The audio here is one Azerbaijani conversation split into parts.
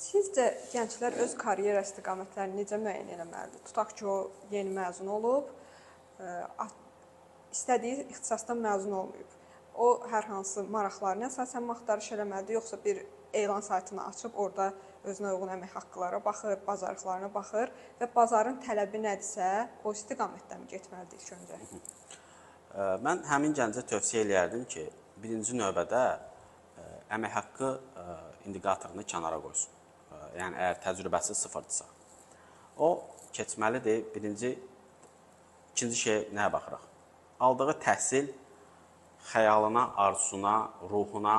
Sizcə gənclər öz karyera istiqamətlərini necə müəyyən etməlidir? Tutaq ki, o yeni məzun olub, istədiyi ixtisasdan məzun olmayıb. O hər hansı maraqlarına əsasən axtarış eləməlidir, yoxsa bir elan saytını açıb orada özünə uyğun əmək haqqılara baxır, bacarıqlarına baxır və bazarın tələbi nədirsə, o istiqamətdən getməlidir ilk öncə? Mən həmin gəncə tövsiyə eləyərdim ki, birinci növbədə əmək haqqı indikatorunu kənara qoysun. Yəni, əgər təcrübəsi sıfırdırsa. O, keçməlidir. İkinci şey nəyə baxıraq? Aldığı təhsil xəyalına, arzusuna, ruhuna,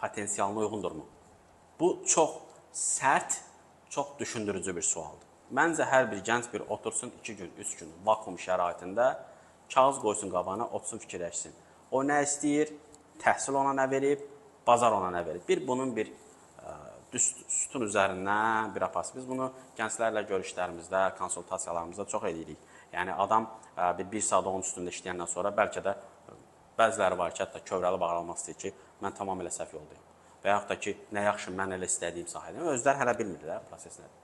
potensialına uyğundurmu? Bu, çox sərt, çox düşündürücü bir sualdır. Məncə, hər bir gənc bir otursun 2 gün, 3 gün vakum şəraitində kağız qoysun qabağına, otursun fikirləşsin. O nə istəyir, təhsil ona nə verib, bazar ona nə verib. Bunun bir sütun üzərindən bir apası. Biz bunu gənclərlə görüşlərimizdə, konsultasiyalarımızda çox edirik. Yəni, adam bir saat onun üstündə işləyəndən sonra bəlkə də bəziləri var ki, hətta kövrəli bağlanmaq istəyir ki, mən tamamilə səhv yoldayım. Və yaxud da ki, nə yaxşı, mən elə istədiyim sahədəyim. Özləri hələ bilmirlər proses nədir.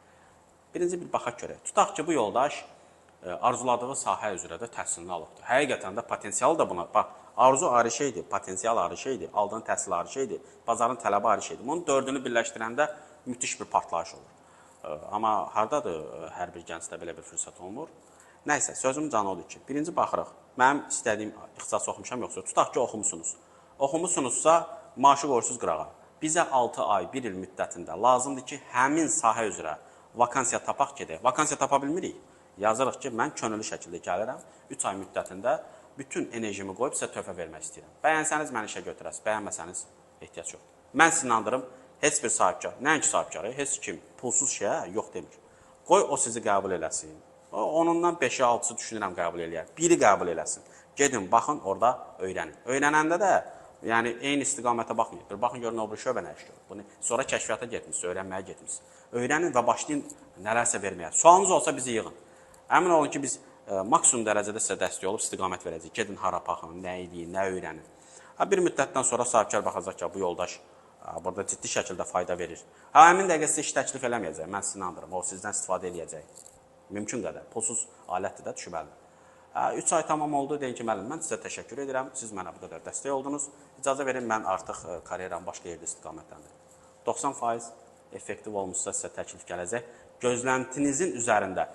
Birinci bir baxaq görək. Tutaq ki, bu yoldaş arzuladığı sahə üzrə də təhsilini alıbdır. Həqiqətən də potensialı da buna. Bax, arzu ayrı şeydir, potensial ayrı şeydir, aldığın təhsil ayrı şeydir, bazarın tələbi ayrı şeydir. Bunun dördünü birləşdirəndə müthiş bir partlayış olur. Amma hardadır hər bir gəncdə belə bir fürsət olmur? Nəysə, sözüm can odur ki, birinci baxırıq. Mənim istədiyim ixtisas oxumuşam yoxsa? Tutaq ki, oxumusunuz. Oxumusunuzsa, maaşı qoyursuz qırağa. Bizə 6 ay, 1 il müddətində lazımdır ki, həmin sahə üzrə vakansiya tapaq gedək. Vakansiya tapa bilmirik. Yazırıq ki, mən könüllü şəkildə gəlirəm, 3 ay müddətində bütün enerjimi qoyub sizə töhfə vermək istəyirəm. Bəyənsəniz məni işə götürəsiniz, bəyənməsəniz ehtiyac yoxdur. Mən sizi inandırım, heç bir sahibkar, nəinki sahibkarı, heç kim pulsuz şeyə yox demir. Qoy o sizi qəbul eləsin. Onundan 5-6-sı düşünürəm qəbul eləyər. Biri qəbul eləsin. Gedin, baxın, orada öyrənin. Öyrənəndə də yəni, eyni istiqamətə baxmayın. Baxın, görün, o bir şöbə nə işdir. Bunu sonra kəşfiyyata getmişsiniz, öyrənməyə getmişsiniz. Öyrənin və başlayın nələrsə verməyə. Sualınız olsa bizi yığın. Əmin olun ki, biz maksimum dərəcədə sizə dəstək olub istiqamət verəcəyik. Gedin, hara baxın, nə eləyin, nə öyrənin. Bir müddətdən sonra sahibkar baxacaq ki, bu yoldaş burada ciddi şəkildə fayda verir. Həmin dəqiqə sizə iş təklif eləməyəcək, mən sizi inandırım, o sizdən istifadə eləyəcək. Mümkün qədər, pulsuz alətdir də düşməlidir. 3 ay tamam oldu, deyin ki, müəllim, mən sizə təşəkkür edirəm, siz mənə bu qədər dəstək oldunuz. İcazə verin, mən artıq karyeram başqa yerdə istiqamətləndirim. 90% effektiv olmuşsa sizə təklif gələcək. Gözləntinizin üzərində,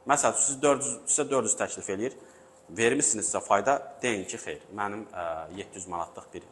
məsələn, sizə 400 təklif eləyir, vermişsinizsə fayda, deyin ki, xeyr, mənim 700 manatlıq bir